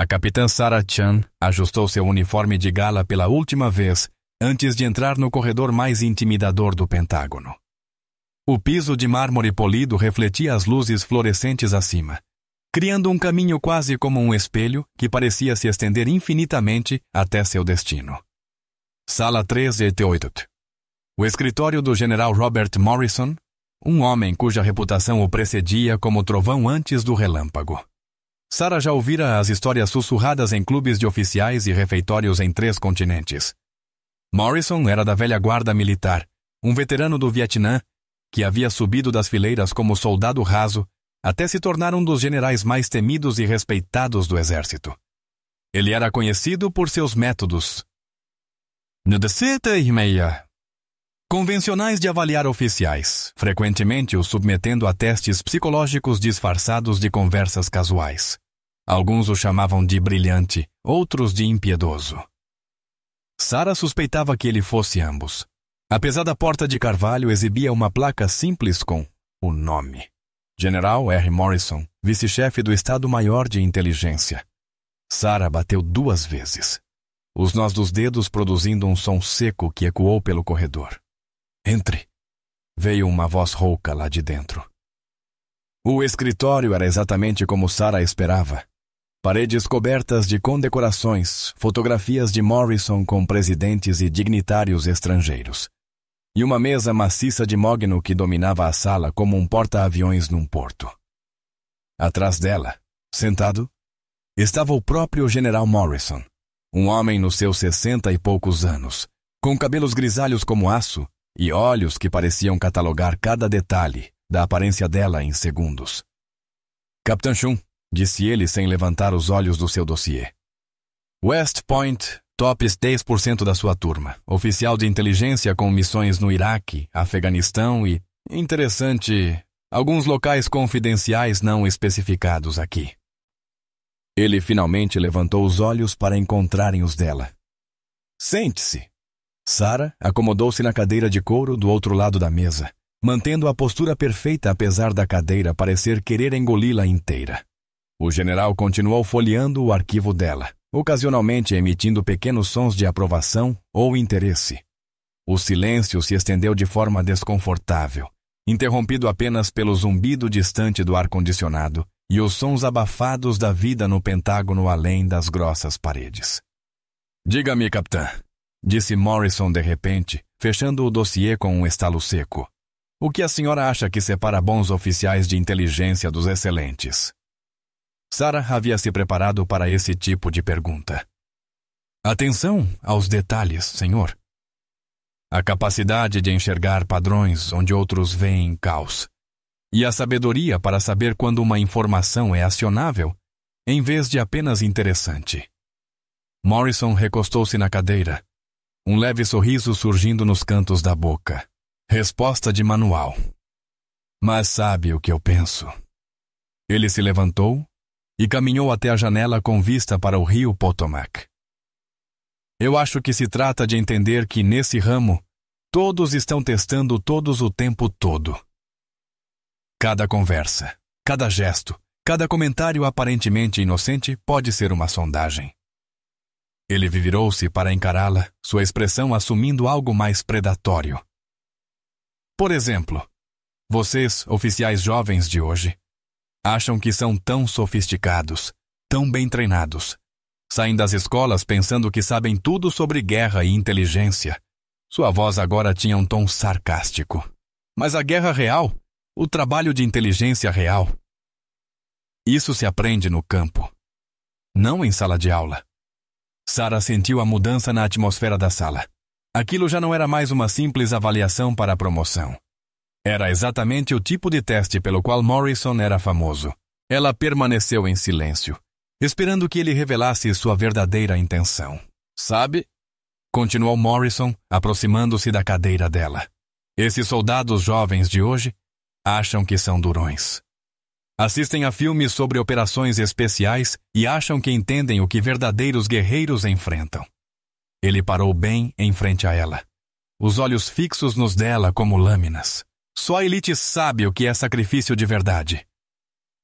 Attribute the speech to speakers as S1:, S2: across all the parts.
S1: A capitã Sarah Chan ajustou seu uniforme de gala pela última vez antes de entrar no corredor mais intimidador do Pentágono. O piso de mármore polido refletia as luzes fluorescentes acima, criando um caminho quase como um espelho que parecia se estender infinitamente até seu destino. Sala 388. O escritório do general Robert Morrison, um homem cuja reputação o precedia como trovão antes do relâmpago. Sarah já ouvira as histórias sussurradas em clubes de oficiais e refeitórios em 3 continentes. Morrison era da velha guarda militar, um veterano do Vietnã que havia subido das fileiras como soldado raso até se tornar um dos generais mais temidos e respeitados do exército. Ele era conhecido por seus métodos convencionais de avaliar oficiais, frequentemente os submetendo a testes psicológicos disfarçados de conversas casuais. Alguns o chamavam de brilhante, outros de impiedoso. Sarah suspeitava que ele fosse ambos. A pesada porta de carvalho exibia uma placa simples com o nome: General R. Morrison, vice-chefe do Estado-Maior de Inteligência. Sarah bateu 2 vezes, os nós dos dedos produzindo um som seco que ecoou pelo corredor. Entre, veio uma voz rouca lá de dentro. O escritório era exatamente como Sarah esperava. Paredes cobertas de condecorações, fotografias de Morrison com presidentes e dignitários estrangeiros. E uma mesa maciça de mogno que dominava a sala como um porta-aviões num porto. Atrás dela, sentado, estava o próprio general Morrison, um homem nos seus 60 e poucos anos, com cabelos grisalhos como aço e olhos que pareciam catalogar cada detalhe da aparência dela em segundos. Capitã Chun, disse ele sem levantar os olhos do seu dossiê. West Point, tops 10% da sua turma, oficial de inteligência com missões no Iraque, Afeganistão e, interessante, alguns locais confidenciais não especificados aqui. Ele finalmente levantou os olhos para encontrarem os dela. Sente-se. Sarah acomodou-se na cadeira de couro do outro lado da mesa, mantendo a postura perfeita apesar da cadeira parecer querer engoli-la inteira. O general continuou folheando o arquivo dela, ocasionalmente emitindo pequenos sons de aprovação ou interesse. O silêncio se estendeu de forma desconfortável, interrompido apenas pelo zumbido distante do ar-condicionado e os sons abafados da vida no Pentágono além das grossas paredes. Diga-me, capitã, disse Morrison de repente, fechando o dossiê com um estalo seco. O que a senhora acha que separa bons oficiais de inteligência dos excelentes? Sarah havia se preparado para esse tipo de pergunta. Atenção aos detalhes, senhor. A capacidade de enxergar padrões onde outros veem caos. E a sabedoria para saber quando uma informação é acionável, em vez de apenas interessante. Morrison recostou-se na cadeira, um leve sorriso surgindo nos cantos da boca. Resposta de manual. Mas sabe o que eu penso? Ele se levantou e caminhou até a janela com vista para o rio Potomac. Eu acho que se trata de entender que, nesse ramo, todos estão testando todos o tempo todo. Cada conversa, cada gesto, cada comentário aparentemente inocente pode ser uma sondagem. Ele virou-se para encará-la, sua expressão assumindo algo mais predatório. Por exemplo, vocês, oficiais jovens de hoje, acham que são tão sofisticados, tão bem treinados. Saem das escolas pensando que sabem tudo sobre guerra e inteligência. Sua voz agora tinha um tom sarcástico. Mas a guerra real, o trabalho de inteligência real, isso se aprende no campo, não em sala de aula. Sarah sentiu a mudança na atmosfera da sala. Aquilo já não era mais uma simples avaliação para a promoção. Era exatamente o tipo de teste pelo qual Morrison era famoso. Ela permaneceu em silêncio, esperando que ele revelasse sua verdadeira intenção. Sabe? Continuou Morrison, aproximando-se da cadeira dela. Esses soldados jovens de hoje acham que são durões. Assistem a filmes sobre operações especiais e acham que entendem o que verdadeiros guerreiros enfrentam. Ele parou bem em frente a ela, os olhos fixos nos dela como lâminas. Só a elite sabe o que é sacrifício de verdade.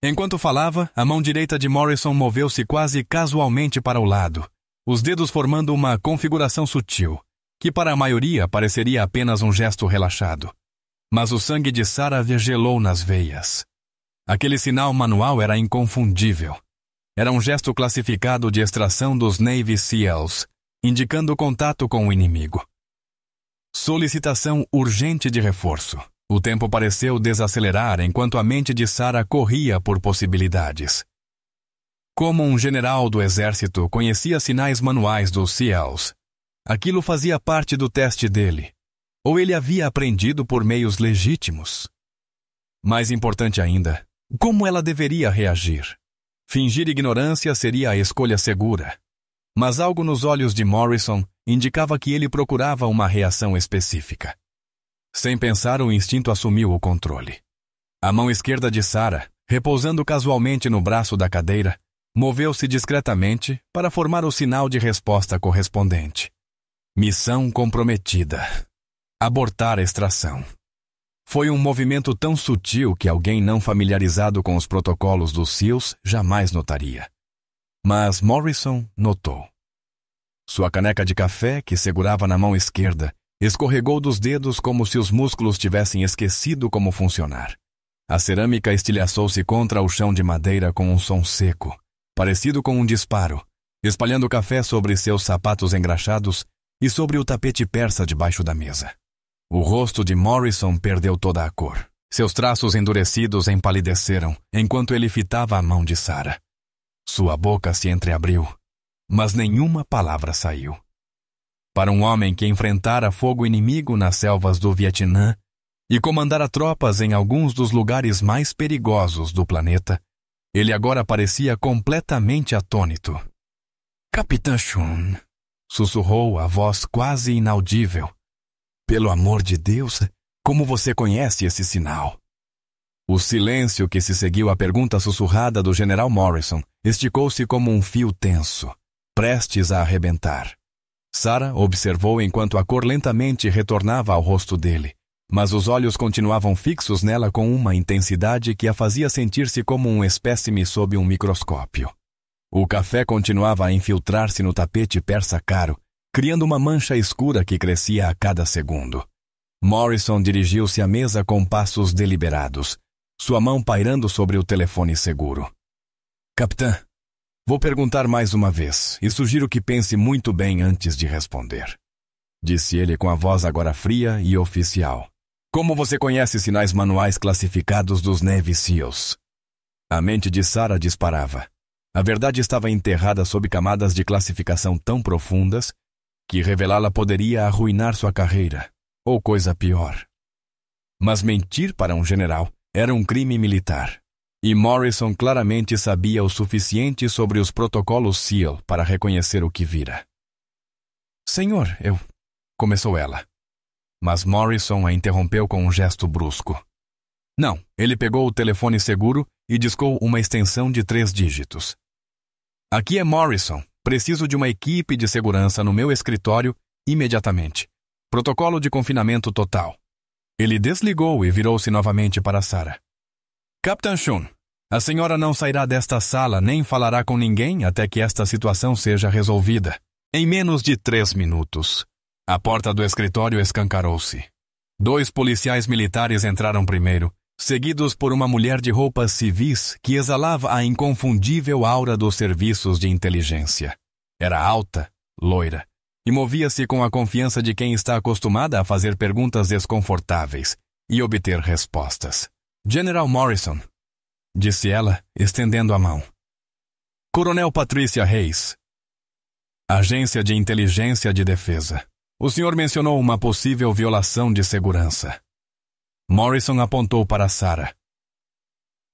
S1: Enquanto falava, a mão direita de Morrison moveu-se quase casualmente para o lado, os dedos formando uma configuração sutil, que para a maioria pareceria apenas um gesto relaxado. Mas o sangue de Sarah gelou nas veias. Aquele sinal manual era inconfundível. Era um gesto classificado de extração dos Navy SEALs, indicando contato com o inimigo. Solicitação urgente de reforço. O tempo pareceu desacelerar enquanto a mente de Sarah corria por possibilidades. Como um general do exército conhecia sinais manuais dos SEALs, aquilo fazia parte do teste dele, ou ele havia aprendido por meios legítimos. Mais importante ainda, como ela deveria reagir? Fingir ignorância seria a escolha segura, mas algo nos olhos de Morrison indicava que ele procurava uma reação específica. Sem pensar, o instinto assumiu o controle. A mão esquerda de Sarah, repousando casualmente no braço da cadeira, moveu-se discretamente para formar o sinal de resposta correspondente. Missão comprometida. Abortar a extração. Foi um movimento tão sutil que alguém não familiarizado com os protocolos dos SEALs jamais notaria. Mas Morrison notou. Sua caneca de café, que segurava na mão esquerda, escorregou dos dedos como se os músculos tivessem esquecido como funcionar. A cerâmica estilhaçou-se contra o chão de madeira com um som seco, parecido com um disparo, espalhando café sobre seus sapatos engraxados e sobre o tapete persa debaixo da mesa. O rosto de Morrison perdeu toda a cor. Seus traços endurecidos empalideceram enquanto ele fitava a mão de Sarah. Sua boca se entreabriu, mas nenhuma palavra saiu. Para um homem que enfrentara fogo inimigo nas selvas do Vietnã e comandara tropas em alguns dos lugares mais perigosos do planeta, ele agora parecia completamente atônito. Capitã Shun, sussurrou a voz quase inaudível. Pelo amor de Deus, como você conhece esse sinal? O silêncio que se seguiu à pergunta sussurrada do general Morrison esticou-se como um fio tenso, prestes a arrebentar. Sarah observou enquanto a cor lentamente retornava ao rosto dele, mas os olhos continuavam fixos nela com uma intensidade que a fazia sentir-se como um espécime sob um microscópio. O café continuava a infiltrar-se no tapete persa caro, criando uma mancha escura que crescia a cada segundo. Morrison dirigiu-se à mesa com passos deliberados, sua mão pairando sobre o telefone seguro. Capitã, vou perguntar mais uma vez, e sugiro que pense muito bem antes de responder. Disse ele com a voz agora fria e oficial. Como você conhece sinais manuais classificados dos Navy SEALs? A mente de Sarah disparava. A verdade estava enterrada sob camadas de classificação tão profundas que revelá-la poderia arruinar sua carreira, ou coisa pior. Mas mentir para um general era um crime militar. E Morrison claramente sabia o suficiente sobre os protocolos SEAL para reconhecer o que vira. Senhor, começou ela. Mas Morrison a interrompeu com um gesto brusco. Não, ele pegou o telefone seguro e discou uma extensão de 3 dígitos. Aqui é Morrison. Preciso de uma equipe de segurança no meu escritório imediatamente. Protocolo de confinamento total. Ele desligou e virou-se novamente para Sarah. Capitã Shun, a senhora não sairá desta sala nem falará com ninguém até que esta situação seja resolvida. Em menos de 3 minutos. A porta do escritório escancarou-se. 2 policiais militares entraram primeiro, seguidos por uma mulher de roupas civis que exalava a inconfundível aura dos serviços de inteligência. Era alta, loira, e movia-se com a confiança de quem está acostumada a fazer perguntas desconfortáveis e obter respostas. General Morrison, disse ela, estendendo a mão. Coronel Patrícia Reis. Agência de Inteligência de Defesa. O senhor mencionou uma possível violação de segurança. Morrison apontou para Sarah.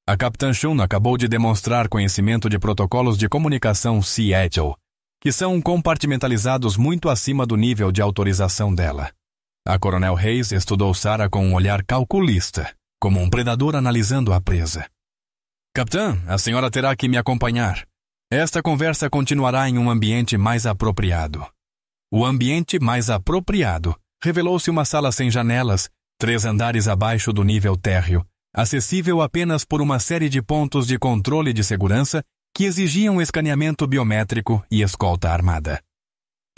S1: A Capitã Shun acabou de demonstrar conhecimento de protocolos de comunicação Seattle, que são compartimentalizados muito acima do nível de autorização dela. A Coronel Reis estudou Sarah com um olhar calculista, como um predador analisando a presa. Capitã, a senhora terá que me acompanhar. Esta conversa continuará em um ambiente mais apropriado. O ambiente mais apropriado revelou-se uma sala sem janelas, 3 andares abaixo do nível térreo, acessível apenas por uma série de pontos de controle de segurança que exigiam escaneamento biométrico e escolta armada.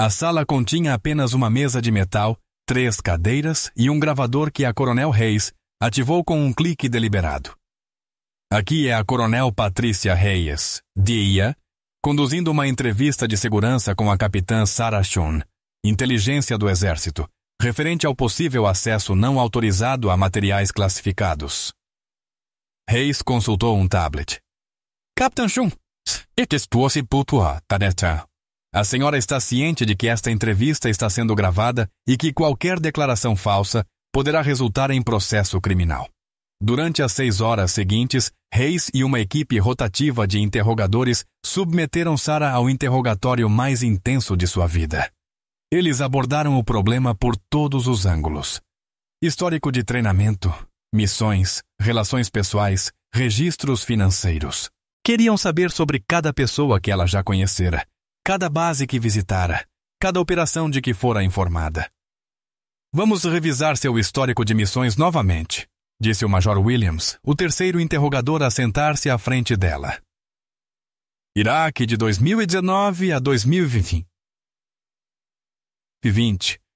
S1: A sala continha apenas uma mesa de metal, 3 cadeiras e um gravador que a Coronel Hayes ativou com um clique deliberado. Aqui é a Coronel Patrícia Hayes, DIA, conduzindo uma entrevista de segurança com a capitã Sarah Shun, inteligência do Exército, referente ao possível acesso não autorizado a materiais classificados. Hayes consultou um tablet. Capitã Shun, a senhora está ciente de que esta entrevista está sendo gravada e que qualquer declaração falsa poderá resultar em processo criminal. Durante as 6 horas seguintes, Hayes e uma equipe rotativa de interrogadores submeteram Sarah ao interrogatório mais intenso de sua vida. Eles abordaram o problema por todos os ângulos. Histórico de treinamento, missões, relações pessoais, registros financeiros. Queriam saber sobre cada pessoa que ela já conhecera, cada base que visitara, cada operação de que fora informada. Vamos revisar seu histórico de missões novamente, disse o Major Williams, o terceiro interrogador a sentar-se à frente dela. Iraque de 2019 a 2020.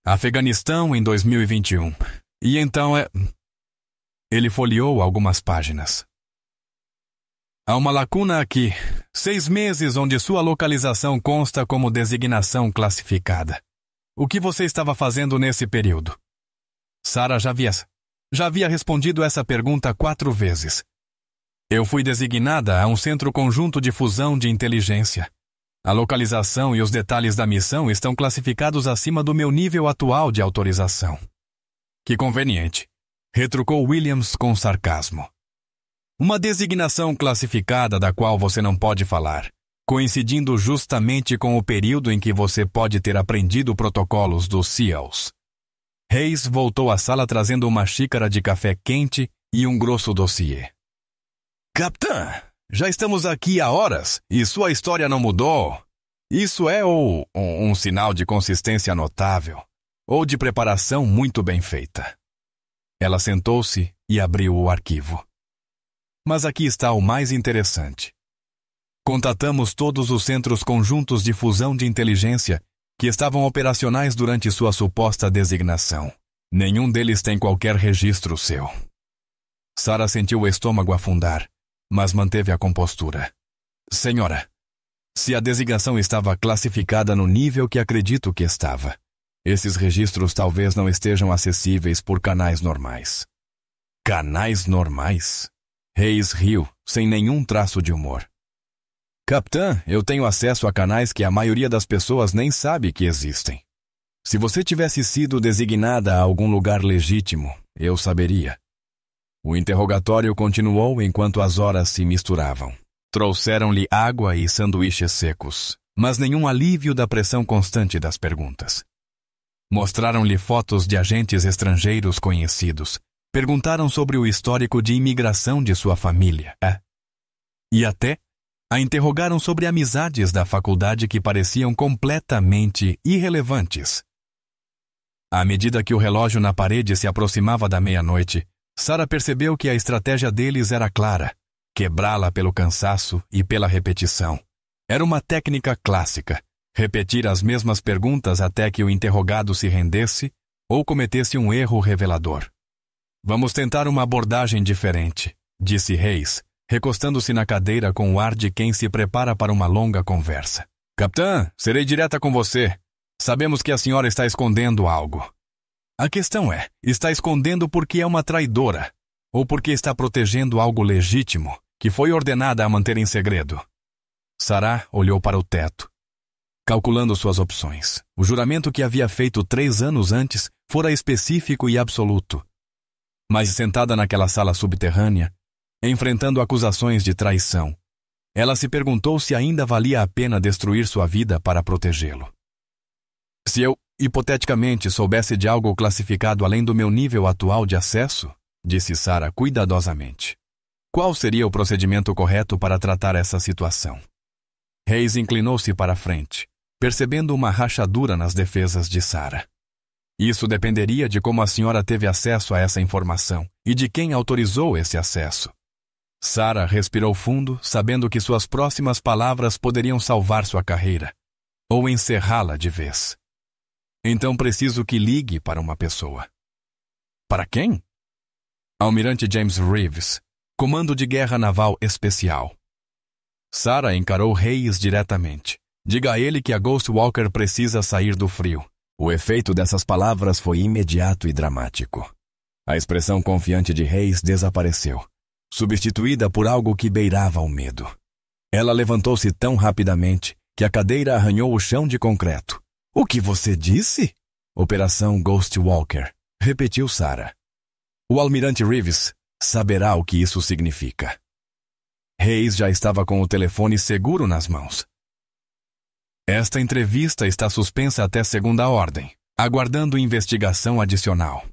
S1: Afeganistão em 2021. E então é... Ele folheou algumas páginas. Há uma lacuna aqui. 6 meses onde sua localização consta como designação classificada. O que você estava fazendo nesse período? Sarah já havia respondido essa pergunta 4 vezes. Eu fui designada a um centro conjunto de fusão de inteligência. A localização e os detalhes da missão estão classificados acima do meu nível atual de autorização. Que conveniente, retrucou Williams com sarcasmo. Uma designação classificada da qual você não pode falar, coincidindo justamente com o período em que você pode ter aprendido protocolos dos SEALs. Hayes voltou à sala trazendo uma xícara de café quente e um grosso dossiê. Capitã, já estamos aqui há horas e sua história não mudou. Isso é ou um sinal de consistência notável, ou de preparação muito bem feita. Ela sentou-se e abriu o arquivo. Mas aqui está o mais interessante. Contatamos todos os centros conjuntos de fusão de inteligência que estavam operacionais durante sua suposta designação. Nenhum deles tem qualquer registro seu. Sarah sentiu o estômago afundar, mas manteve a compostura. Senhora, se a designação estava classificada no nível que acredito que estava, esses registros talvez não estejam acessíveis por canais normais. Canais normais? Hayes riu, sem nenhum traço de humor. Capitã, eu tenho acesso a canais que a maioria das pessoas nem sabe que existem. Se você tivesse sido designada a algum lugar legítimo, eu saberia. O interrogatório continuou enquanto as horas se misturavam. Trouxeram-lhe água e sanduíches secos, mas nenhum alívio da pressão constante das perguntas. Mostraram-lhe fotos de agentes estrangeiros conhecidos. Perguntaram sobre o histórico de imigração de sua família. E até a interrogaram sobre amizades da faculdade que pareciam completamente irrelevantes. À medida que o relógio na parede se aproximava da meia-noite, Sarah percebeu que a estratégia deles era clara: quebrá-la pelo cansaço e pela repetição. Era uma técnica clássica: repetir as mesmas perguntas até que o interrogado se rendesse ou cometesse um erro revelador. Vamos tentar uma abordagem diferente, disse Hayes, recostando-se na cadeira com o ar de quem se prepara para uma longa conversa. Capitã, serei direta com você. Sabemos que a senhora está escondendo algo. A questão é, está escondendo porque é uma traidora, ou porque está protegendo algo legítimo, que foi ordenada a manter em segredo? Sarah olhou para o teto, calculando suas opções. O juramento que havia feito 3 anos antes fora específico e absoluto. Mas sentada naquela sala subterrânea, enfrentando acusações de traição, ela se perguntou se ainda valia a pena destruir sua vida para protegê-lo. Se eu, hipoteticamente, soubesse de algo classificado além do meu nível atual de acesso, disse Sarah cuidadosamente, qual seria o procedimento correto para tratar essa situação? Hayes inclinou-se para a frente, percebendo uma rachadura nas defesas de Sarah. Isso dependeria de como a senhora teve acesso a essa informação e de quem autorizou esse acesso. Sarah respirou fundo, sabendo que suas próximas palavras poderiam salvar sua carreira, ou encerrá-la de vez. Então preciso que ligue para uma pessoa. Para quem? Almirante James Reeves, Comando de Guerra Naval Especial. Sarah encarou Hayes diretamente. Diga a ele que a Ghost Walker precisa sair do frio. O efeito dessas palavras foi imediato e dramático. A expressão confiante de Hayes desapareceu, substituída por algo que beirava o medo. Ela levantou-se tão rapidamente que a cadeira arranhou o chão de concreto. O que você disse? Operação Ghost Walker, repetiu Sarah. O almirante Reeves saberá o que isso significa. Hayes já estava com o telefone seguro nas mãos. Esta entrevista está suspensa até segunda ordem, aguardando investigação adicional.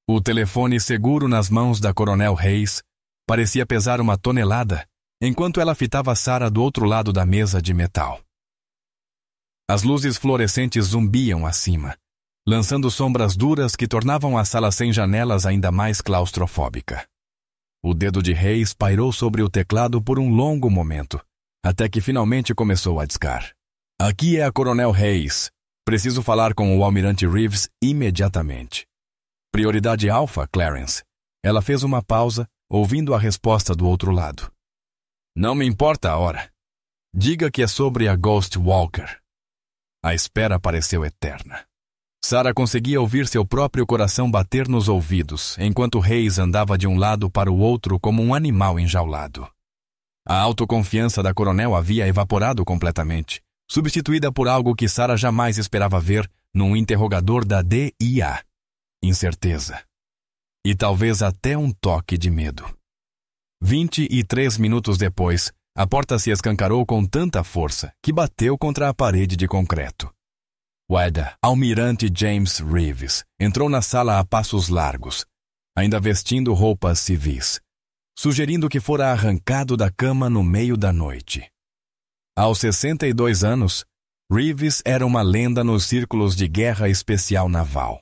S1: O telefone seguro nas mãos da Coronel Hayes parecia pesar 1 tonelada, enquanto ela fitava Sarah do outro lado da mesa de metal. As luzes fluorescentes zumbiam acima, lançando sombras duras que tornavam a sala sem janelas ainda mais claustrofóbica. O dedo de Hayes pairou sobre o teclado por um longo momento, até que finalmente começou a discar. Aqui é a Coronel Hayes. Preciso falar com o Almirante Reeves imediatamente. Prioridade alfa, Clarence. Ela fez uma pausa, ouvindo a resposta do outro lado. Não me importa a hora. Diga que é sobre a Ghost Walker. A espera pareceu eterna. Sarah conseguia ouvir seu próprio coração bater nos ouvidos, enquanto Hayes andava de um lado para o outro como um animal enjaulado. A autoconfiança da coronel havia evaporado completamente, substituída por algo que Sarah jamais esperava ver num interrogador da DIA. Incerteza. E talvez até um toque de medo. 23 minutos depois, a porta se escancarou com tanta força que bateu contra a parede de concreto. Weda, Almirante James Reeves, entrou na sala a passos largos, ainda vestindo roupas civis, sugerindo que fora arrancado da cama no meio da noite. Aos 62 anos, Reeves era uma lenda nos círculos de guerra especial naval.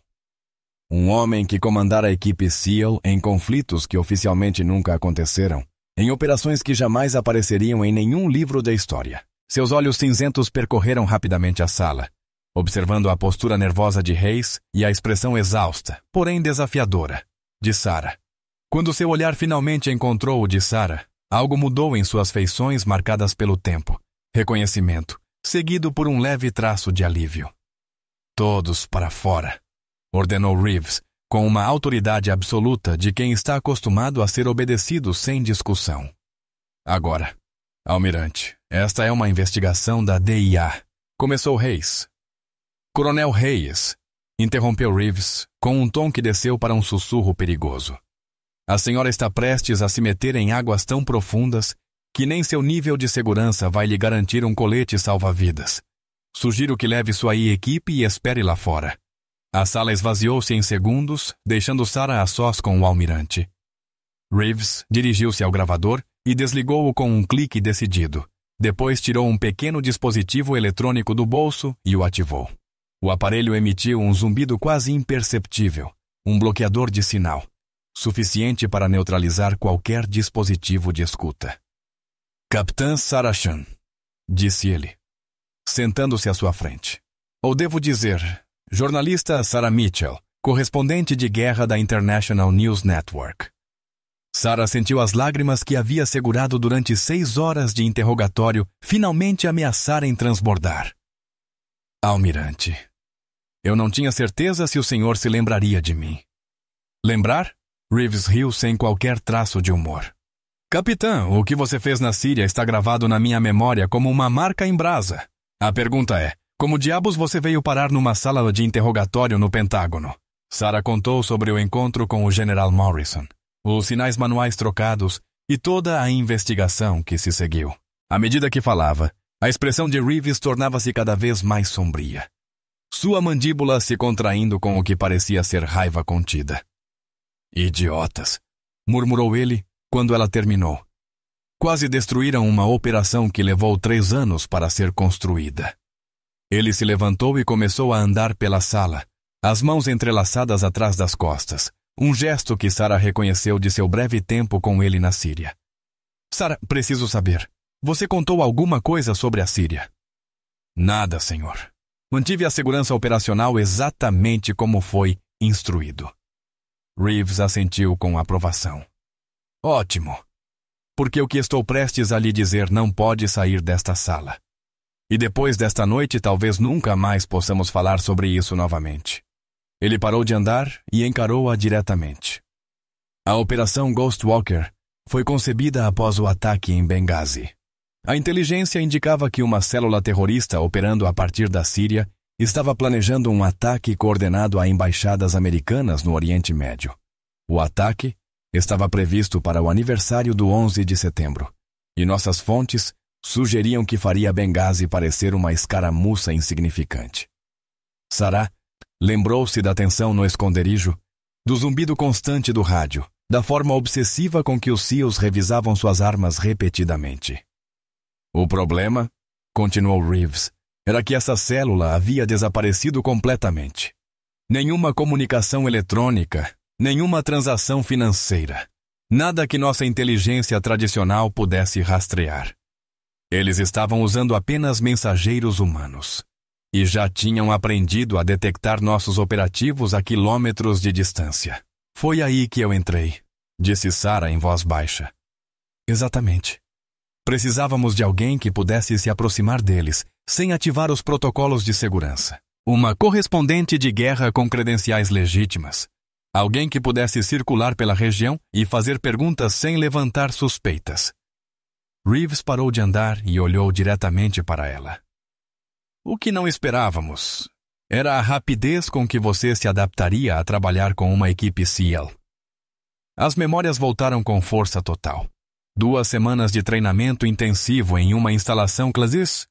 S1: Um homem que comandara a equipe SEAL em conflitos que oficialmente nunca aconteceram, em operações que jamais apareceriam em nenhum livro da história. Seus olhos cinzentos percorreram rapidamente a sala, observando a postura nervosa de Hayes e a expressão exausta, porém desafiadora, de Sarah. Quando seu olhar finalmente encontrou o de Sarah, algo mudou em suas feições marcadas pelo tempo. Reconhecimento, seguido por um leve traço de alívio. Todos para fora, ordenou Reeves, com uma autoridade absoluta de quem está acostumado a ser obedecido sem discussão. Agora, almirante, esta é uma investigação da DIA. Começou Hayes. Coronel Hayes, interrompeu Reeves, com um tom que desceu para um sussurro perigoso. A senhora está prestes a se meter em águas tão profundas que nem seu nível de segurança vai lhe garantir um colete salva-vidas. Sugiro que leve sua equipe e espere lá fora. A sala esvaziou-se em segundos, deixando Sarah a sós com o almirante. Reeves dirigiu-se ao gravador e desligou-o com um clique decidido. Depois tirou um pequeno dispositivo eletrônico do bolso e o ativou. O aparelho emitiu um zumbido quase imperceptível, um bloqueador de sinal, suficiente para neutralizar qualquer dispositivo de escuta. Capitã Sarah Chan, disse ele, sentando-se à sua frente. Ou devo dizer, jornalista Sarah Mitchell, correspondente de guerra da International News Network. Sarah sentiu as lágrimas que havia segurado durante 6 horas de interrogatório finalmente ameaçarem transbordar. Almirante, eu não tinha certeza se o senhor se lembraria de mim. Lembrar? Reeves riu sem qualquer traço de humor. Capitã, o que você fez na Síria está gravado na minha memória como uma marca em brasa. A pergunta é, como diabos você veio parar numa sala de interrogatório no Pentágono? Sarah contou sobre o encontro com o General Morrison, os sinais manuais trocados e toda a investigação que se seguiu. À medida que falava, a expressão de Reeves tornava-se cada vez mais sombria. Sua mandíbula se contraindo com o que parecia ser raiva contida. Idiotas, murmurou ele quando ela terminou. Quase destruíram uma operação que levou 3 anos para ser construída. Ele se levantou e começou a andar pela sala, as mãos entrelaçadas atrás das costas, um gesto que Sarah reconheceu de seu breve tempo com ele na Síria. Sarah, preciso saber, você contou alguma coisa sobre a Síria? Nada, senhor. Mantive a segurança operacional exatamente como foi instruído. Reeves assentiu com aprovação. Ótimo. Porque o que estou prestes a lhe dizer não pode sair desta sala. E depois desta noite talvez nunca mais possamos falar sobre isso novamente. Ele parou de andar e encarou-a diretamente. A Operação Ghostwalker foi concebida após o ataque em Benghazi. A inteligência indicava que uma célula terrorista operando a partir da Síria estava planejando um ataque coordenado a embaixadas americanas no Oriente Médio. O ataque estava previsto para o aniversário do 11 de setembro, e nossas fontes sugeriam que faria Benghazi parecer uma escaramuça insignificante. Sarah lembrou-se da tensão no esconderijo, do zumbido constante do rádio, da forma obsessiva com que os SEALs revisavam suas armas repetidamente. O problema, continuou Reeves, era que essa célula havia desaparecido completamente. Nenhuma comunicação eletrônica, nenhuma transação financeira, nada que nossa inteligência tradicional pudesse rastrear. Eles estavam usando apenas mensageiros humanos. E já tinham aprendido a detectar nossos operativos a quilômetros de distância. Foi aí que eu entrei, disse Sarah em voz baixa. Exatamente. Precisávamos de alguém que pudesse se aproximar deles, sem ativar os protocolos de segurança. Uma correspondente de guerra com credenciais legítimas. Alguém que pudesse circular pela região e fazer perguntas sem levantar suspeitas. Reeves parou de andar e olhou diretamente para ela. O que não esperávamos era a rapidez com que você se adaptaria a trabalhar com uma equipe SEAL. As memórias voltaram com força total. 2 semanas de treinamento intensivo em uma instalação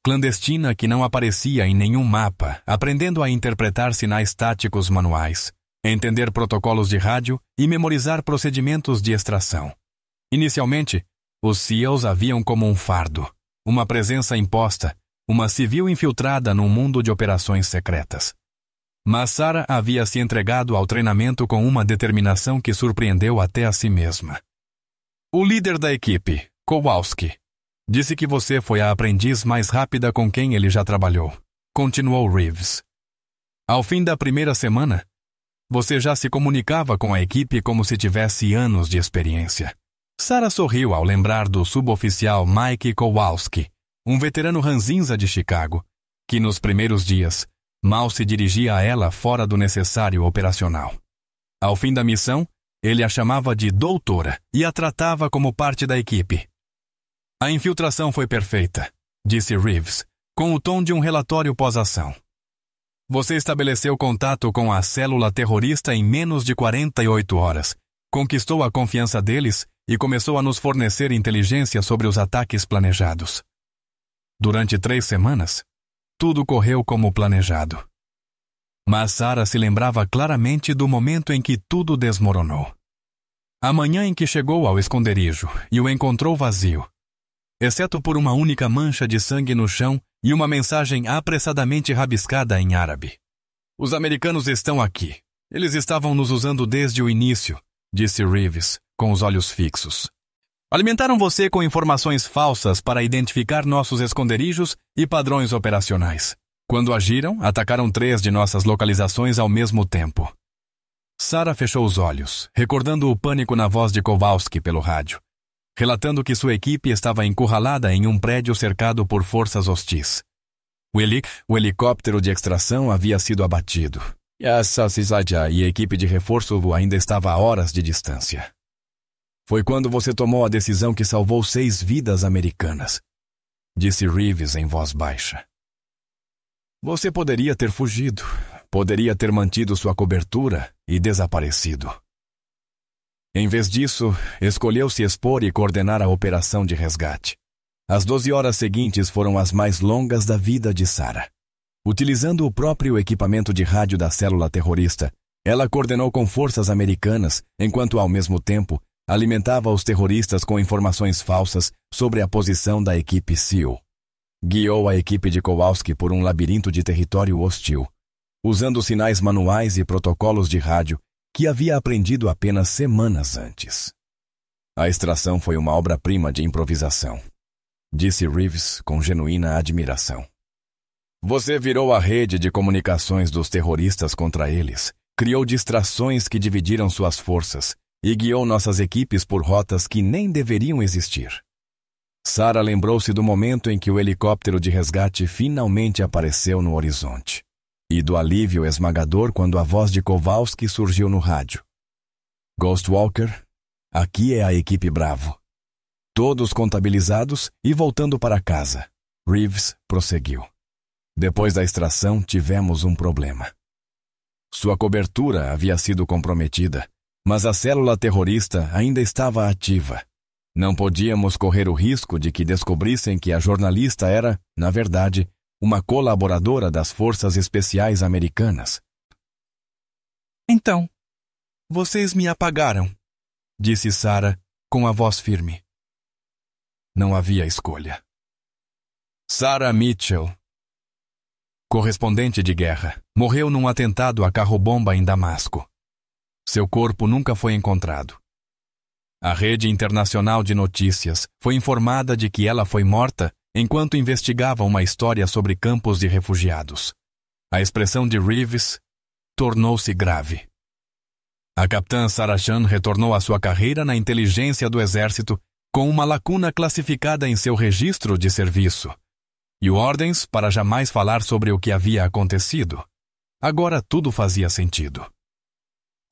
S1: clandestina que não aparecia em nenhum mapa, aprendendo a interpretar sinais táticos manuais, entender protocolos de rádio e memorizar procedimentos de extração. Inicialmente, os SEALs haviam como um fardo, uma presença imposta, uma civil infiltrada num mundo de operações secretas. Mas Sarah havia se entregado ao treinamento com uma determinação que surpreendeu até a si mesma. O líder da equipe, Kowalski, disse que você foi a aprendiz mais rápida com quem ele já trabalhou, continuou Reeves. Ao fim da primeira semana, você já se comunicava com a equipe como se tivesse anos de experiência. Sarah sorriu ao lembrar do suboficial Mike Kowalski, um veterano ranzinza de Chicago, que nos primeiros dias mal se dirigia a ela fora do necessário operacional. Ao fim da missão, ele a chamava de doutora e a tratava como parte da equipe. A infiltração foi perfeita, disse Reeves, com o tom de um relatório pós-ação. Você estabeleceu contato com a célula terrorista em menos de 48 horas, conquistou a confiança deles e começou a nos fornecer inteligência sobre os ataques planejados. Durante 3 semanas, tudo correu como planejado. Mas Sarah se lembrava claramente do momento em que tudo desmoronou. A manhã em que chegou ao esconderijo e o encontrou vazio, exceto por uma única mancha de sangue no chão e uma mensagem apressadamente rabiscada em árabe. Os americanos estão aqui. Eles estavam nos usando desde o início, disse Reeves, com os olhos fixos. Alimentaram você com informações falsas para identificar nossos esconderijos e padrões operacionais. Quando agiram, atacaram 3 de nossas localizações ao mesmo tempo. Sarah fechou os olhos, recordando o pânico na voz de Kowalski pelo rádio, relatando que sua equipe estava encurralada em um prédio cercado por forças hostis. O helicóptero de extração havia sido abatido, e a Sassisaja e a equipe de reforço ainda estava a horas de distância. Foi quando você tomou a decisão que salvou 6 vidas americanas, disse Reeves em voz baixa. Você poderia ter fugido, poderia ter mantido sua cobertura e desaparecido. Em vez disso, escolheu se expor e coordenar a operação de resgate. As 12 horas seguintes foram as mais longas da vida de Sarah. Utilizando o próprio equipamento de rádio da célula terrorista, ela coordenou com forças americanas, enquanto ao mesmo tempo alimentava os terroristas com informações falsas sobre a posição da equipe SEAL. Guiou a equipe de Kowalski por um labirinto de território hostil. usando sinais manuais e protocolos de rádio que havia aprendido apenas semanas antes. A extração foi uma obra-prima de improvisação, disse Reeves com genuína admiração. Você virou a rede de comunicações dos terroristas contra eles, criou distrações que dividiram suas forças e guiou nossas equipes por rotas que nem deveriam existir. Sarah lembrou-se do momento em que o helicóptero de resgate finalmente apareceu no horizonte, e do alívio esmagador quando a voz de Kowalski surgiu no rádio. Ghostwalker, aqui é a equipe Bravo. Todos contabilizados e voltando para casa. Reeves prosseguiu. Depois da extração, tivemos um problema. Sua cobertura havia sido comprometida, mas a célula terrorista ainda estava ativa. Não podíamos correr o risco de que descobrissem que a jornalista era, na verdade, uma colaboradora das Forças Especiais Americanas. Então, vocês me apagaram, disse Sarah com a voz firme. Não havia escolha. Sarah Mitchell, correspondente de guerra, morreu num atentado a carro-bomba em Damasco. Seu corpo nunca foi encontrado. A rede internacional de notícias foi informada de que ela foi morta enquanto investigava uma história sobre campos de refugiados. A expressão de Reeves tornou-se grave. A capitã Sarah Chan retornou à sua carreira na inteligência do exército com uma lacuna classificada em seu registro de serviço e ordens para jamais falar sobre o que havia acontecido. Agora tudo fazia sentido.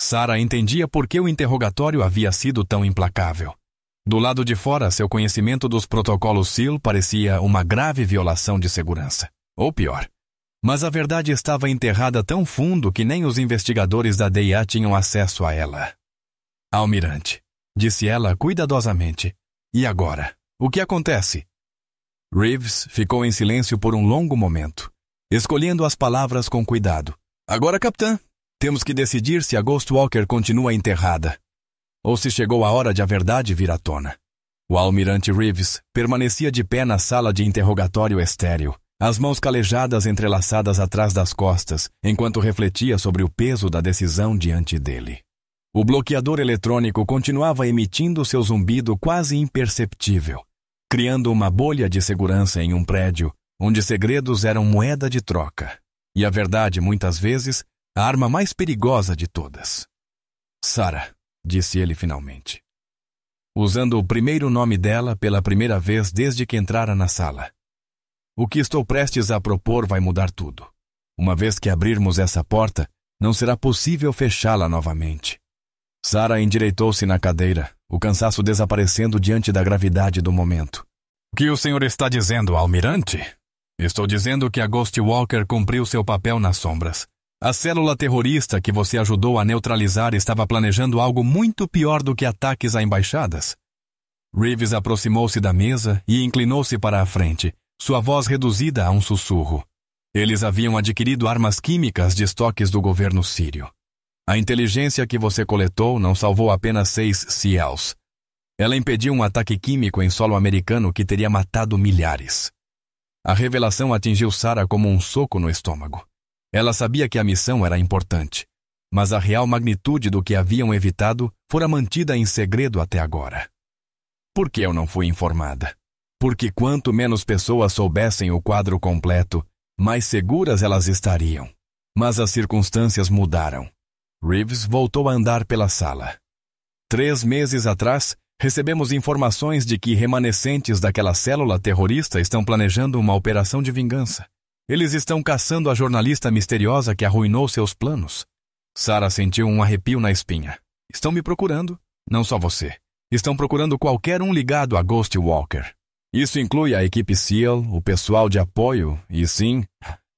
S1: Sarah entendia por que o interrogatório havia sido tão implacável. Do lado de fora, seu conhecimento dos protocolos SEAL parecia uma grave violação de segurança. Ou pior. Mas a verdade estava enterrada tão fundo que nem os investigadores da DEA tinham acesso a ela. Almirante, disse ela cuidadosamente. E agora? O que acontece? Reeves ficou em silêncio por um longo momento, escolhendo as palavras com cuidado. Agora, capitã, temos que decidir se a Ghostwalker continua enterrada, ou se chegou a hora de a verdade vir à tona. O almirante Reeves permanecia de pé na sala de interrogatório estéril, as mãos calejadas entrelaçadas atrás das costas, enquanto refletia sobre o peso da decisão diante dele. O bloqueador eletrônico continuava emitindo seu zumbido quase imperceptível, criando uma bolha de segurança em um prédio onde segredos eram moeda de troca, e a verdade, muitas vezes, a arma mais perigosa de todas. Sarah, disse ele finalmente, usando o primeiro nome dela pela primeira vez desde que entrara na sala. O que estou prestes a propor vai mudar tudo. Uma vez que abrirmos essa porta, não será possível fechá-la novamente. Sarah endireitou-se na cadeira, o cansaço desaparecendo diante da gravidade do momento. O que o senhor está dizendo, almirante? Estou dizendo que a Ghostwalker cumpriu seu papel nas sombras. A célula terrorista que você ajudou a neutralizar estava planejando algo muito pior do que ataques a embaixadas. Reeves aproximou-se da mesa e inclinou-se para a frente, sua voz reduzida a um sussurro. Eles haviam adquirido armas químicas de estoques do governo sírio. A inteligência que você coletou não salvou apenas 6 SEALs. Ela impediu um ataque químico em solo americano que teria matado milhares. A revelação atingiu Sarah como um soco no estômago. Ela sabia que a missão era importante, mas a real magnitude do que haviam evitado fora mantida em segredo até agora. Por que eu não fui informada? Porque quanto menos pessoas soubessem o quadro completo, mais seguras elas estariam. Mas as circunstâncias mudaram. Reeves voltou a andar pela sala. 3 meses atrás, recebemos informações de que remanescentes daquela célula terrorista estão planejando uma operação de vingança. Eles estão caçando a jornalista misteriosa que arruinou seus planos. Sarah sentiu um arrepio na espinha. Estão me procurando, não só você. Estão procurando qualquer um ligado a Ghostwalker. Isso inclui a equipe SEAL, o pessoal de apoio e, sim,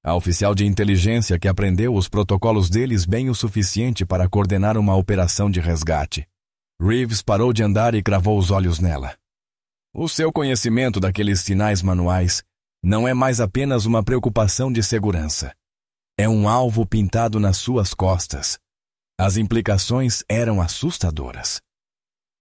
S1: a oficial de inteligência que aprendeu os protocolos deles bem o suficiente para coordenar uma operação de resgate. Reeves parou de andar e cravou os olhos nela. O seu conhecimento daqueles sinais manuais não é mais apenas uma preocupação de segurança. É um alvo pintado nas suas costas. As implicações eram assustadoras.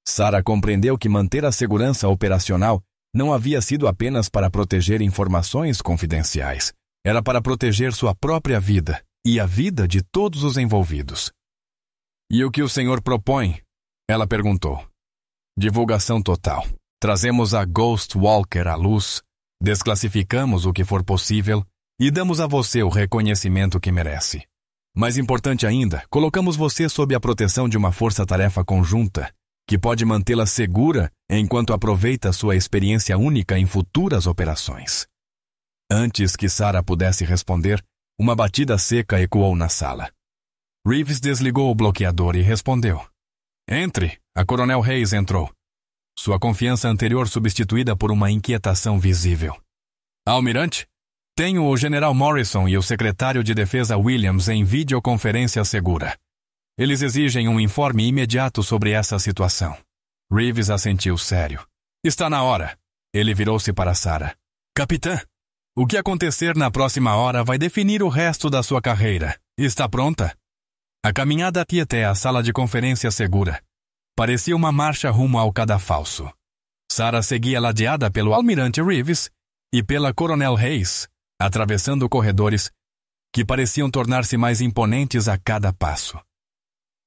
S1: Sarah compreendeu que manter a segurança operacional não havia sido apenas para proteger informações confidenciais. Era para proteger sua própria vida e a vida de todos os envolvidos. E o que o senhor propõe? Ela perguntou. Divulgação total. Trazemos a Ghost Walker à luz, desclassificamos o que for possível e damos a você o reconhecimento que merece. Mais importante ainda, colocamos você sob a proteção de uma força-tarefa conjunta, que pode mantê-la segura enquanto aproveita sua experiência única em futuras operações. Antes que Sarah pudesse responder, uma batida seca ecoou na sala. Reeves desligou o bloqueador e respondeu. Entre, a Coronel Hayes entrou. Sua confiança anterior substituída por uma inquietação visível. Almirante, tenho o General Morrison e o secretário de Defesa Williams em videoconferência segura. Eles exigem um informe imediato sobre essa situação. Reeves assentiu sério. Está na hora. Ele virou-se para Sarah. Capitã, o que acontecer na próxima hora vai definir o resto da sua carreira. Está pronta? A caminhada aqui até a sala de conferência segura. Parecia uma marcha rumo ao cadafalso. Sarah seguia ladeada pelo almirante Reeves e pela Coronel Hayes, atravessando corredores que pareciam tornar-se mais imponentes a cada passo.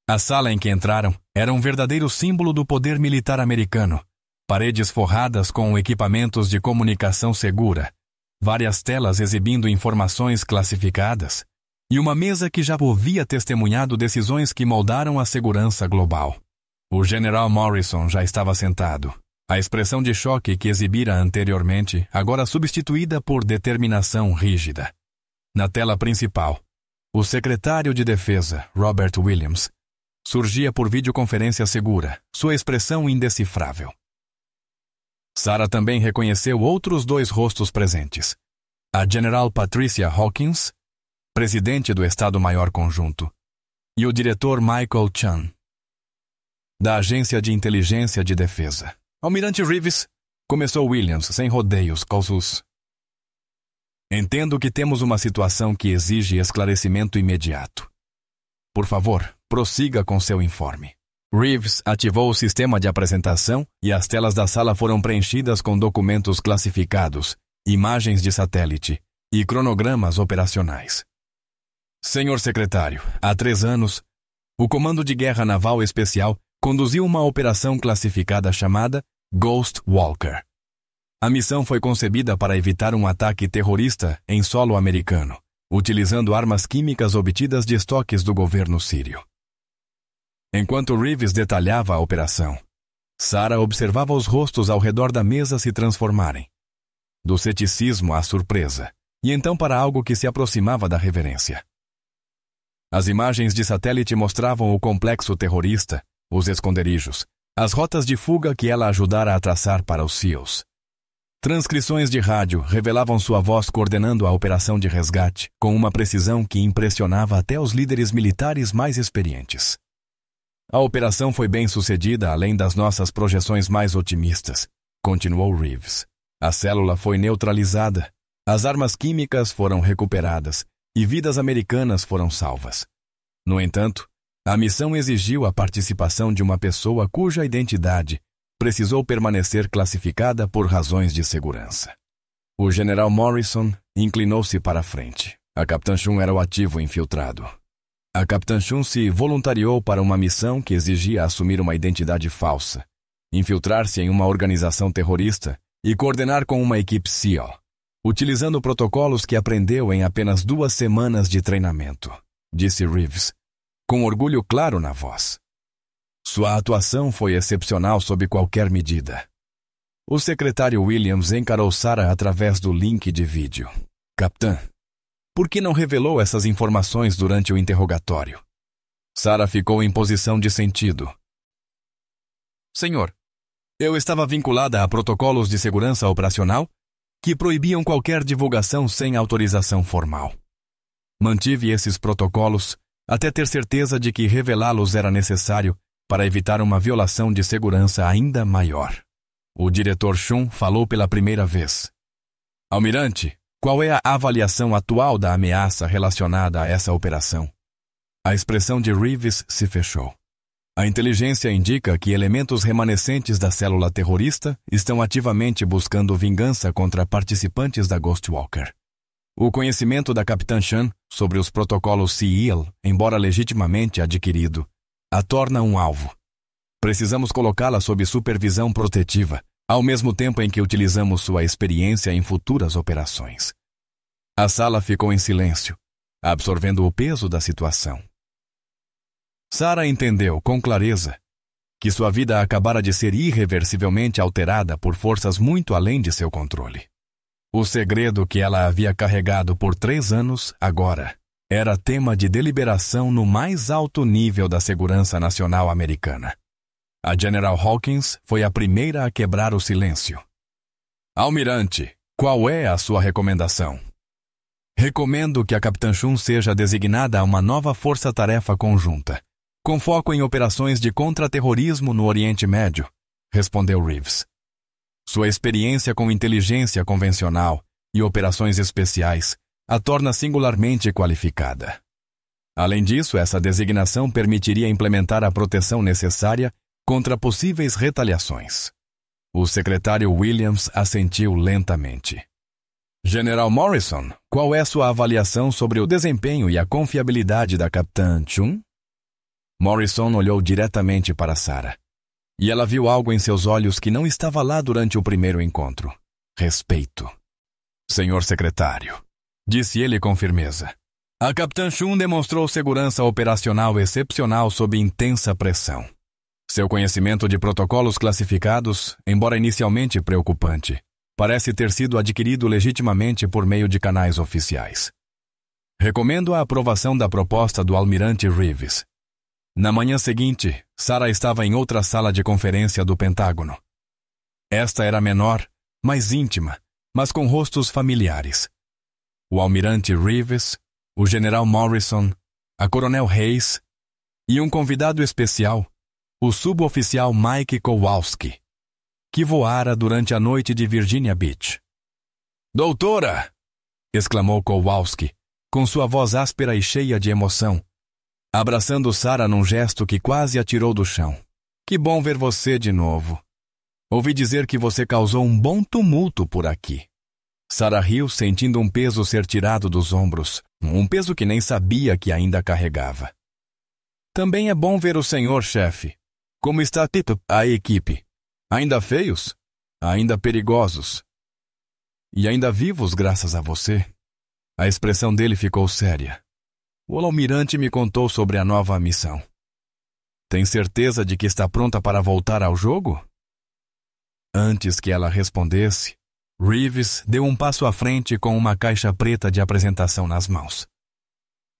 S1: A sala em que entraram era um verdadeiro símbolo do poder militar americano. Paredes forradas com equipamentos de comunicação segura, várias telas exibindo informações classificadas e uma mesa que já havia testemunhado decisões que moldaram a segurança global. O General Morrison já estava sentado. A expressão de choque que exibira anteriormente, agora substituída por determinação rígida. Na tela principal, o secretário de Defesa, Robert Williams, surgia por videoconferência segura, sua expressão indecifrável. Sarah também reconheceu outros dois rostos presentes. A General Patricia Hawkins, presidente do Estado-Maior Conjunto, e o diretor Michael Chan, da Agência de Inteligência de Defesa. Almirante Reeves, começou Williams, sem rodeios, causos. Entendo que temos uma situação que exige esclarecimento imediato. Por favor, prossiga com seu informe. Reeves ativou o sistema de apresentação e as telas da sala foram preenchidas com documentos classificados, imagens de satélite e cronogramas operacionais. Senhor secretário, há 3 anos, o Comando de Guerra Naval Especial conduziu uma operação classificada chamada Ghost Walker. A missão foi concebida para evitar um ataque terrorista em solo americano, utilizando armas químicas obtidas de estoques do governo sírio. Enquanto Reeves detalhava a operação, Sarah observava os rostos ao redor da mesa se transformarem, do ceticismo à surpresa, e então para algo que se aproximava da reverência. As imagens de satélite mostravam o complexo terrorista, os esconderijos, as rotas de fuga que ela ajudara a traçar para os SEALs. Transcrições de rádio revelavam sua voz coordenando a operação de resgate com uma precisão que impressionava até os líderes militares mais experientes. A operação foi bem sucedida além das nossas projeções mais otimistas, continuou Reeves. A célula foi neutralizada, as armas químicas foram recuperadas e vidas americanas foram salvas. No entanto, a missão exigiu a participação de uma pessoa cuja identidade precisou permanecer classificada por razões de segurança. O General Morrison inclinou-se para a frente. A Capitã Chun era o ativo infiltrado. A Capitã Chun se voluntariou para uma missão que exigia assumir uma identidade falsa, infiltrar-se em uma organização terrorista e coordenar com uma equipe SEAL, utilizando protocolos que aprendeu em apenas 2 semanas de treinamento, disse Reeves, com orgulho claro na voz. Sua atuação foi excepcional sob qualquer medida. O secretário Williams encarou Sarah através do link de vídeo. Capitã, por que não revelou essas informações durante o interrogatório? Sarah ficou em posição de sentido. Senhor, eu estava vinculada a protocolos de segurança operacional que proibiam qualquer divulgação sem autorização formal. Mantive esses protocolos até ter certeza de que revelá-los era necessário para evitar uma violação de segurança ainda maior. O diretor Chun falou pela primeira vez. Almirante, qual é a avaliação atual da ameaça relacionada a essa operação? A expressão de Reeves se fechou. A inteligência indica que elementos remanescentes da célula terrorista estão ativamente buscando vingança contra participantes da Ghost Walker. O conhecimento da Capitã Chan sobre os protocolos SEAL, embora legitimamente adquirido, a torna um alvo. Precisamos colocá-la sob supervisão protetiva, ao mesmo tempo em que utilizamos sua experiência em futuras operações. A sala ficou em silêncio, absorvendo o peso da situação. Sarah entendeu, com clareza, que sua vida acabara de ser irreversivelmente alterada por forças muito além de seu controle. O segredo que ela havia carregado por 3 anos, agora, era tema de deliberação no mais alto nível da segurança nacional americana. A General Hawkins foi a primeira a quebrar o silêncio. Almirante, qual é a sua recomendação? Recomendo que a Capitã Chun seja designada a uma nova força-tarefa conjunta, com foco em operações de contra-terrorismo no Oriente Médio, respondeu Reeves. Sua experiência com inteligência convencional e operações especiais a torna singularmente qualificada. Além disso, essa designação permitiria implementar a proteção necessária contra possíveis retaliações. O secretário Williams assentiu lentamente. General Morrison, qual é sua avaliação sobre o desempenho e a confiabilidade da Capitã Chun? Morrison olhou diretamente para Sarah. E ela viu algo em seus olhos que não estava lá durante o primeiro encontro. Respeito. Senhor secretário, disse ele com firmeza. A Capitã Chun demonstrou segurança operacional excepcional sob intensa pressão. Seu conhecimento de protocolos classificados, embora inicialmente preocupante, parece ter sido adquirido legitimamente por meio de canais oficiais. Recomendo a aprovação da proposta do Almirante Reeves. Na manhã seguinte, Sarah estava em outra sala de conferência do Pentágono. Esta era menor, mais íntima, mas com rostos familiares. O Almirante Reeves, o General Morrison, a Coronel Hayes e um convidado especial, o suboficial Mike Kowalski, que voara durante a noite de Virginia Beach. Doutora! Exclamou Kowalski, com sua voz áspera e cheia de emoção, abraçando Sarah num gesto que quase a tirou do chão. Que bom ver você de novo. Ouvi dizer que você causou um bom tumulto por aqui. Sarah riu, sentindo um peso ser tirado dos ombros, um peso que nem sabia que ainda carregava. Também é bom ver o senhor, chefe. Como está a equipe? Ainda feios? Ainda perigosos? E ainda vivos graças a você? A expressão dele ficou séria. O almirante me contou sobre a nova missão. Tem certeza de que está pronta para voltar ao jogo? Antes que ela respondesse, Reeves deu um passo à frente com uma caixa preta de apresentação nas mãos.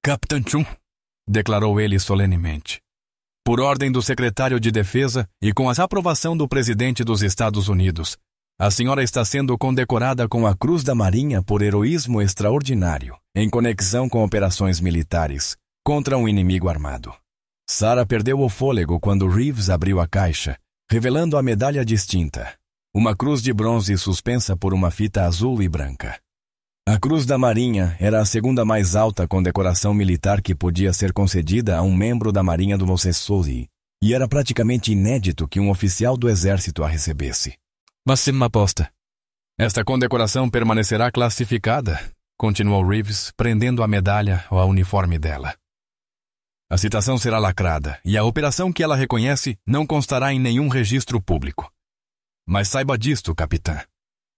S1: Capitã Chun, declarou ele solenemente. Por ordem do secretário de Defesa e com a aprovação do presidente dos Estados Unidos, a senhora está sendo condecorada com a Cruz da Marinha por heroísmo extraordinário, em conexão com operações militares, contra um inimigo armado. Sarah perdeu o fôlego quando Reeves abriu a caixa, revelando a medalha distinta, uma cruz de bronze suspensa por uma fita azul e branca. A Cruz da Marinha era a segunda mais alta condecoração militar que podia ser concedida a um membro da Marinha do Mosesoli, e era praticamente inédito que um oficial do exército a recebesse. Mas sim uma aposta. Esta condecoração permanecerá classificada, continuou Reeves, prendendo a medalha ao uniforme dela. A citação será lacrada, e a operação que ela reconhece não constará em nenhum registro público. Mas saiba disto, capitã.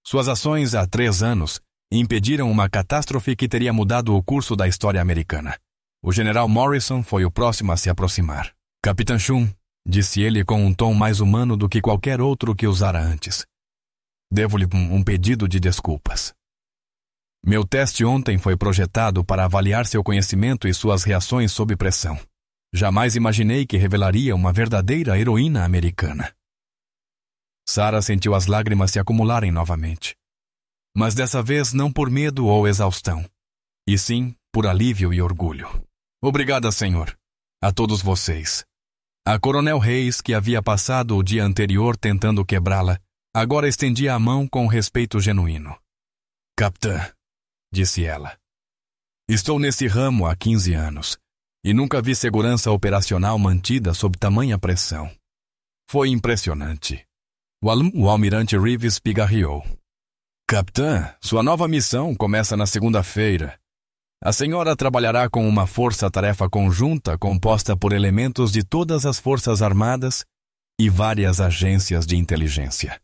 S1: Suas ações há 3 anos impediram uma catástrofe que teria mudado o curso da história americana. O general Morrison foi o próximo a se aproximar. Capitã Chun, disse ele com um tom mais humano do que qualquer outro que usara antes. Devo-lhe um pedido de desculpas. Meu teste ontem foi projetado para avaliar seu conhecimento e suas reações sob pressão. Jamais imaginei que revelaria uma verdadeira heroína americana. Sarah sentiu as lágrimas se acumularem novamente. Mas dessa vez não por medo ou exaustão, e sim por alívio e orgulho. Obrigada, senhor. A todos vocês. A Coronel Hayes, que havia passado o dia anterior tentando quebrá-la, agora estendia a mão com respeito genuíno. Capitã, disse ela. Estou nesse ramo há 15 anos, e nunca vi segurança operacional mantida sob tamanha pressão. Foi impressionante. O almirante Reeves pigarreou. Capitã, sua nova missão começa na segunda-feira. A senhora trabalhará com uma força-tarefa conjunta composta por elementos de todas as forças armadas e várias agências de inteligência.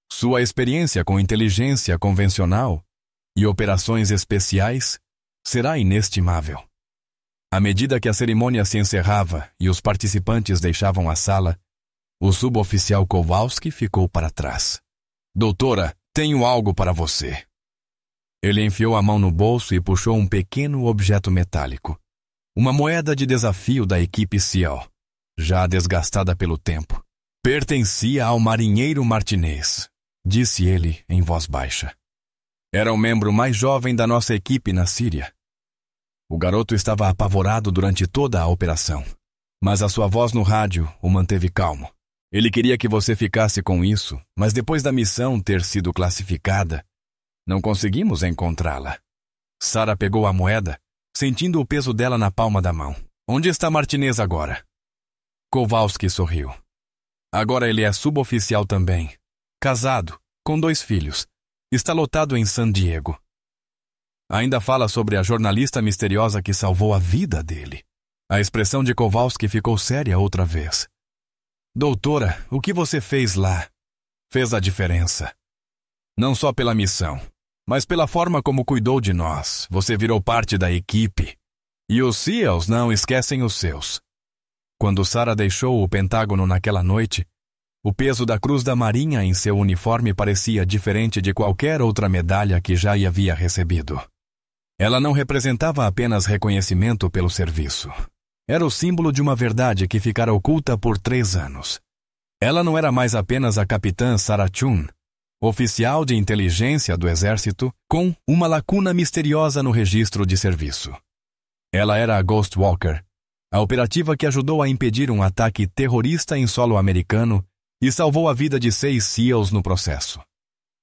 S1: Sua experiência com inteligência convencional e operações especiais será inestimável. À medida que a cerimônia se encerrava e os participantes deixavam a sala, o suboficial Kowalski ficou para trás. Doutora, tenho algo para você. Ele enfiou a mão no bolso e puxou um pequeno objeto metálico. Uma moeda de desafio da equipe SEAL, já desgastada pelo tempo. Pertencia ao marinheiro Martinez, disse ele em voz baixa. Era o membro mais jovem da nossa equipe na Síria. O garoto estava apavorado durante toda a operação, mas a sua voz no rádio o manteve calmo. Ele queria que você ficasse com isso, mas depois da missão ter sido classificada, não conseguimos encontrá-la. Sarah pegou a moeda, sentindo o peso dela na palma da mão. Onde está Martinez agora? Kowalski sorriu. Agora ele é suboficial também. Casado, com 2 filhos. Está lotado em San Diego. Ainda fala sobre a jornalista misteriosa que salvou a vida dele. A expressão de Kowalski ficou séria outra vez. Doutora, o que você fez lá? Fez a diferença. Não só pela missão, mas pela forma como cuidou de nós. Você virou parte da equipe. E os SEALs não esquecem os seus. Quando Sarah deixou o Pentágono naquela noite, o peso da Cruz da Marinha em seu uniforme parecia diferente de qualquer outra medalha que já havia recebido. Ela não representava apenas reconhecimento pelo serviço. Era o símbolo de uma verdade que ficara oculta por 3 anos. Ela não era mais apenas a capitã Sarah Chun, oficial de inteligência do exército, com uma lacuna misteriosa no registro de serviço. Ela era a Ghost Walker, a operativa que ajudou a impedir um ataque terrorista em solo americano e salvou a vida de 6 SEALs no processo.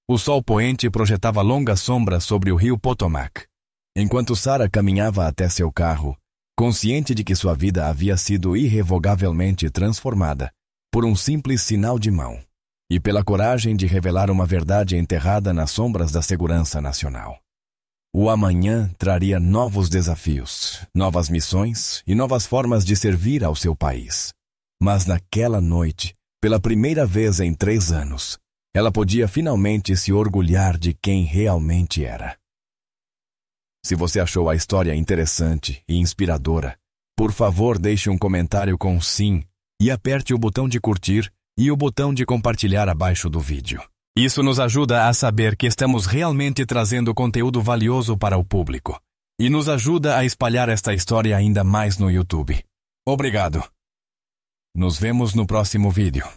S1: O sol poente projetava longas sombras sobre o rio Potomac, enquanto Sarah caminhava até seu carro, consciente de que sua vida havia sido irrevogavelmente transformada por um simples sinal de mão e pela coragem de revelar uma verdade enterrada nas sombras da segurança nacional. O amanhã traria novos desafios, novas missões e novas formas de servir ao seu país. Mas naquela noite, pela primeira vez em 3 anos, ela podia finalmente se orgulhar de quem realmente era. Se você achou a história interessante e inspiradora, por favor deixe um comentário com sim e aperte o botão de curtir e o botão de compartilhar abaixo do vídeo. Isso nos ajuda a saber que estamos realmente trazendo conteúdo valioso para o público e nos ajuda a espalhar esta história ainda mais no YouTube. Obrigado. Nos vemos no próximo vídeo.